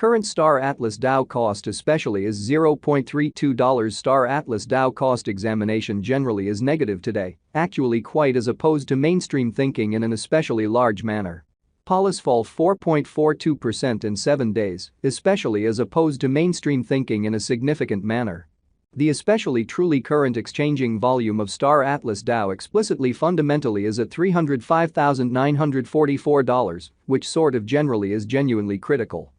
Current Star Atlas DAO cost especially is $0.32. Star Atlas DAO cost examination generally is negative today, actually quite as opposed to mainstream thinking in an especially large manner. Polis fall 4.42% in 7 days, especially as opposed to mainstream thinking in a significant manner. The especially truly current exchanging volume of Star Atlas DAO explicitly fundamentally is at $305,944, which sort of generally is genuinely critical.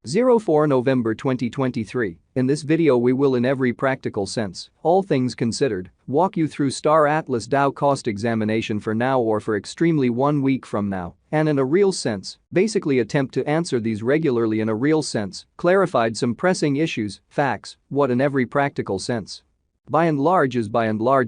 04 November 2023. In this video we will in every practical sense, all things considered, walk you through Star Atlas DAO cost examination for now or for extremely 1 week from now, and in a real sense, basically attempt to answer these regularly in a real sense, clarified some pressing issues, facts, what in every practical sense. By and large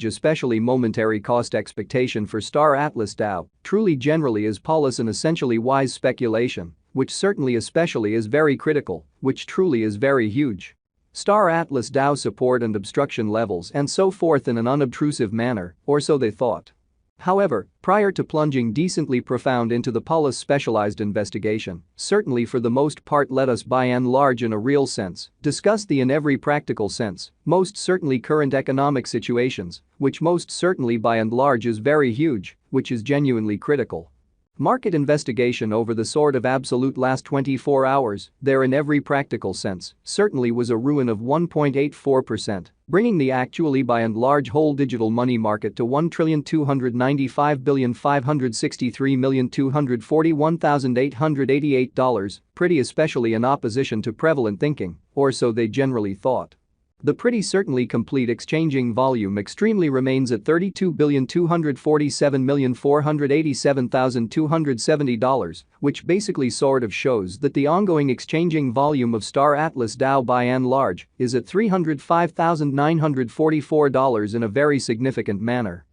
especially momentary cost expectation for Star Atlas DAO, truly generally is polis and essentially wise speculation, which certainly especially is very critical, which truly is very huge. Star Atlas DAO support and obstruction levels and so forth in an unobtrusive manner, or so they thought. However, prior to plunging decently profound into the polis specialized investigation, certainly for the most part let us by and large in a real sense, discuss the in every practical sense, most certainly current economic situations, which most certainly by and large is very huge, which is genuinely critical. Market investigation over the sort of absolute last 24 hours, there in every practical sense, certainly was a ruin of 1.84%, bringing the actually by and large whole digital money market to $1,295,563,241,888, pretty especially in opposition to prevalent thinking, or so they generally thought. The pretty certainly complete exchanging volume extremely remains at $32,247,487,270, which basically sort of shows that the ongoing exchanging volume of Star Atlas DAO by and large is at $305,944 in a very significant manner.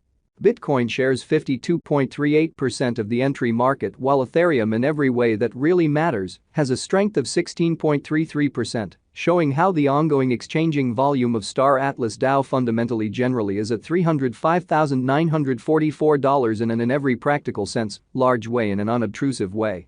Bitcoin shares 52.38% of the entry market while Ethereum in every way that really matters has a strength of 16.33%, showing how the ongoing exchanging volume of Star Atlas DAO fundamentally generally is at $305,944 in an in every practical sense, large way in an unobtrusive way.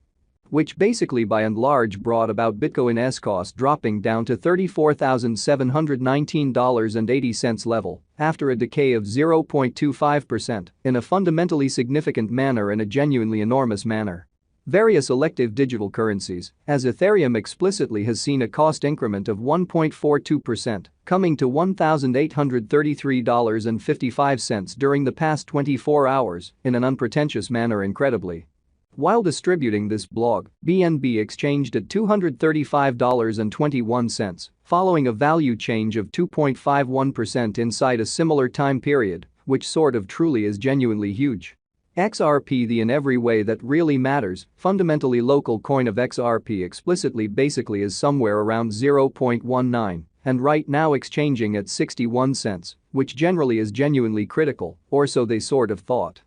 Which basically by and large brought about Bitcoin's cost dropping down to $34,719.80 level after a decay of 0.25% in a fundamentally significant manner and a genuinely enormous manner. Various elective digital currencies, as Ethereum explicitly has seen a cost increment of 1.42%, coming to $1,833.55 during the past 24 hours in an unpretentious manner incredibly. While distributing this blog, BNB exchanged at $235.21, following a value change of 2.51% inside a similar time period, which sort of truly is genuinely huge. XRP, the in every way that really matters, fundamentally local coin of XRP explicitly basically is somewhere around 0.19 and right now exchanging at 61 cents, which generally is genuinely critical, or so they sort of thought.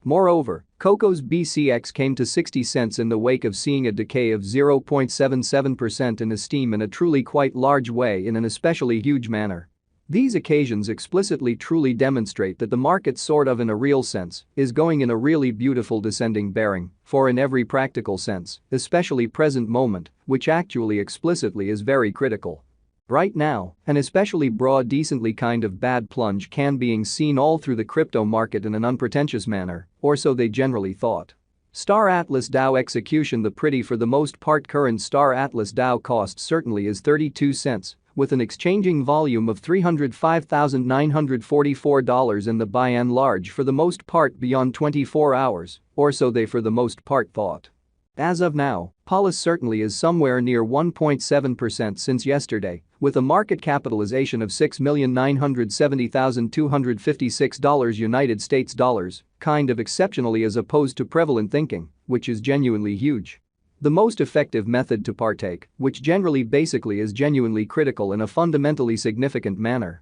Moreover, Coco's BCX came to 60 cents in the wake of seeing a decay of 0.77% in esteem in a truly quite large way in an especially huge manner. These occasions explicitly truly demonstrate that the market sort of in a real sense is going in a really beautiful descending bearing, for in every practical sense, especially present moment, which actually explicitly is very critical. Right now, an especially broad decently kind of bad plunge can being seen all through the crypto market in an unpretentious manner, or so they generally thought. Star Atlas DAO execution. The pretty for the most part current Star Atlas DAO cost certainly is 32 cents, with an exchanging volume of $305,944 in the by and large for the most part beyond 24 hours, or so they for the most part thought. As of now, polis certainly is somewhere near 1.7% since yesterday, with a market capitalization of $6,970,256 United States dollars, kind of exceptionally as opposed to prevalent thinking, which is genuinely huge. The most effective method to partake, which generally basically is genuinely critical in a fundamentally significant manner.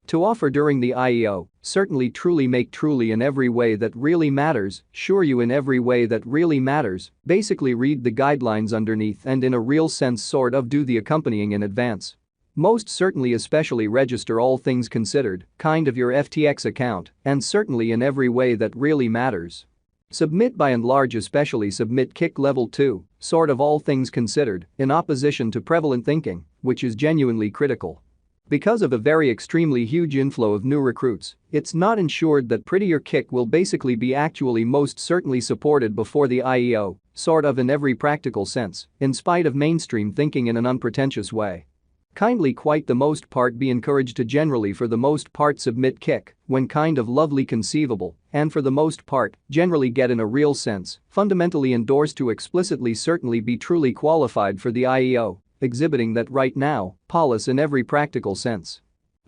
To offer during the IEO, certainly truly make truly in every way that really matters, sure you in every way that really matters, basically read the guidelines underneath and in a real sense sort of do the accompanying in advance. Most certainly especially register all things considered, kind of your FTX account, and certainly in every way that really matters. Submit by and large, especially submit kick level 2, sort of all things considered, in opposition to prevalent thinking, which is genuinely critical. Because of a very extremely huge inflow of new recruits, it's not ensured that prettier kick will basically be actually most certainly supported before the IEO, sort of in every practical sense, in spite of mainstream thinking in an unpretentious way. Kindly quite the most part be encouraged to generally for the most part submit kick when kind of lovely conceivable and for the most part generally get in a real sense fundamentally endorsed to explicitly certainly be truly qualified for the IEO, exhibiting that right now, polis in every practical sense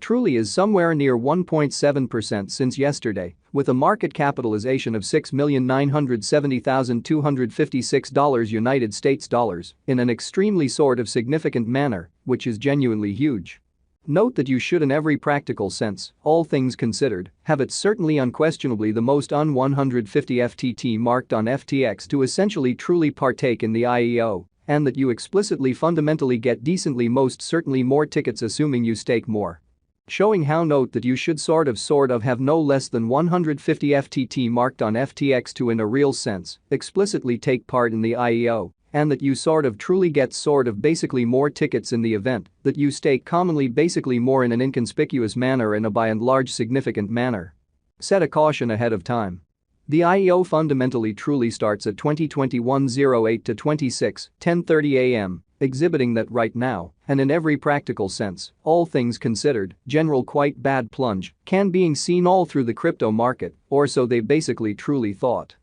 truly is somewhere near 1.7% since yesterday, with a market capitalization of $6,970,256 United States dollars in an extremely sort of significant manner, which is genuinely huge. Note that you should in every practical sense, all things considered, have it certainly unquestionably the most un 150 FTT marked on FTX to essentially truly partake in the IEO, and that you explicitly fundamentally get decently most certainly more tickets assuming you stake more. Showing how note that you should sort of have no less than 150 FTT marked on FTX to in a real sense explicitly take part in the IEO, and that you sort of truly get sort of basically more tickets in the event that you stake commonly basically more in an inconspicuous manner and a by and large significant manner. Set a caution ahead of time. The IEO fundamentally truly starts at 2021-08 to 26:10:30 a.m., exhibiting that right now, and in every practical sense, all things considered, general quite bad plunge can being seen all through the crypto market, or so they basically truly thought.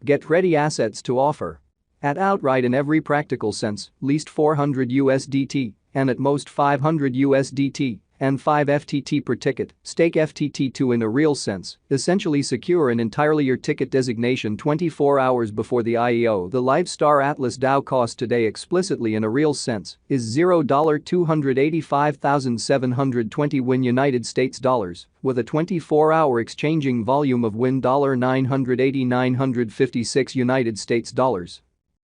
Get ready assets to offer. At outright in every practical sense, least 400 USDT, and at most 500 USDT, and 5 FTT per ticket, stake FTT2 in a real sense, essentially secure and entirely your ticket designation 24 hours before the IEO. The live Star Atlas DAO cost today explicitly in a real sense is $285,720 win United States dollars, with a 24-hour exchanging volume of win $980,956 United States dollars.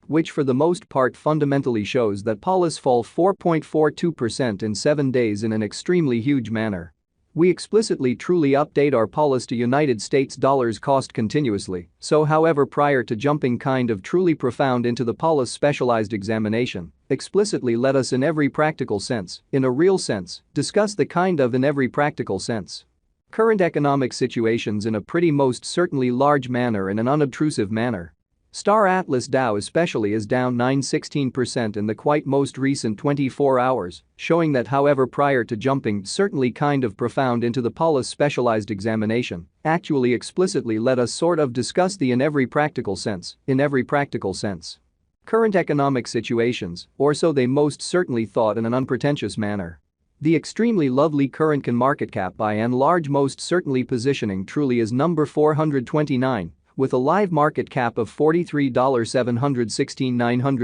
Which for the most part fundamentally shows that polis fall 4.42% in 7 days in an extremely huge manner. We explicitly truly update our polis to United States dollars cost continuously, so however prior to jumping kind of truly profound into the polis specialized examination, explicitly let us in every practical sense, in a real sense, discuss the kind of in every practical sense current economic situations in a pretty most certainly large manner in an unobtrusive manner. Star Atlas DAO especially is down 9.16% in the quite most recent 24 hours, showing that however prior to jumping certainly kind of profound into the polis specialized examination, actually explicitly let us sort of discuss the in every practical sense, current economic situations, or so they most certainly thought in an unpretentious manner. The extremely lovely current can market cap by and large most certainly positioning truly is number 429, with a live market cap of $43,716,900.